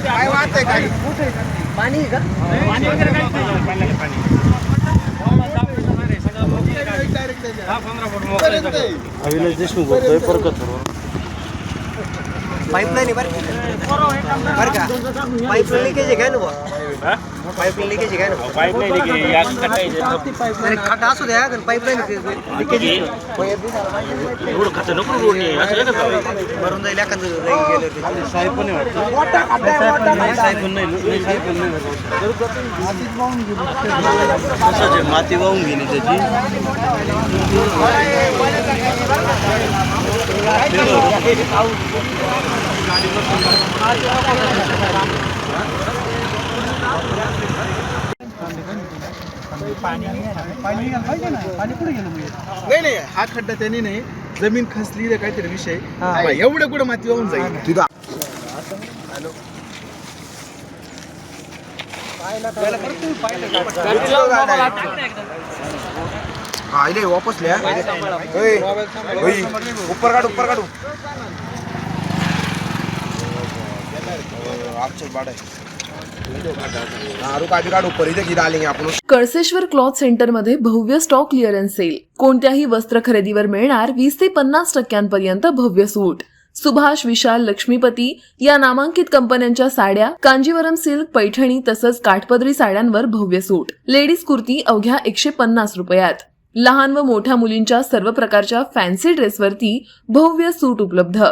काय वाटतंय काय पाणी का अविनाश देशमुख बोलतोय परकत पाईपलाईन बरं का पाईपलाईन लिकेज आहे काय ना पाईपलाईन लिकेज आहे काय ना अरे खड्डा असू द्या पाईपलाईन लिकेज एवढं खर्च नको रोड नाही असं भरून जाईल एखादं साहेब पण नाही साहेब पण नाही साहेब पण नाही तसंच आहे माती वाहून गेली त्याची नाही हा खड्डा त्यांनी नाही जमीन खसली काहीतरी विषय एवढं कुठं माती वाहून जाईल तिथं आले वापस लिया ऊपर काढू कळसेश्वर क्लॉथ सेंटरमध्ये भव्य स्टॉक क्लिअरन्स सेल. कोणत्याही वस्त्र खरेदीवर मिळणार 20 ते 50% भव्य सूट. सुभाष, विशाल, लक्ष्मीपती या नामांकित कंपन्यांच्या साड्या, कांजीवरम सिल्क, पैठणी तसंच काठपदरी साड्यांवर भव्य सूट. लेडीज कुर्ती अवघ्या 150 रुपयात. लहान व मोठ्या मुलींच्या सर्व प्रकारच्या फॅन्सी ड्रेसवरती भव्य सूट उपलब्ध.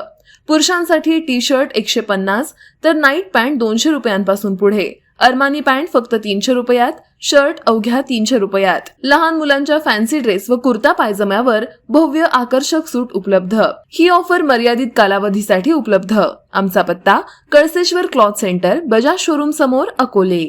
पुरुषांसाठी टी शर्ट 150 तर नाईट पॅन्ट 200 रुपयांपासून पुढे. अरमानी पॅन्ट फक्त 300 रुपयात, शर्ट अवघ्या 300 रुपयात. लहान मुलांच्या फॅन्सी ड्रेस व कुर्ता पायजम्यावर भव्य आकर्षक सूट उपलब्ध. ही ऑफर मर्यादित कालावधीसाठी उपलब्ध. आमचा पत्ता कळसेश्वर क्लॉथ सेंटर, बजाज शोरूम समोर, अकोले.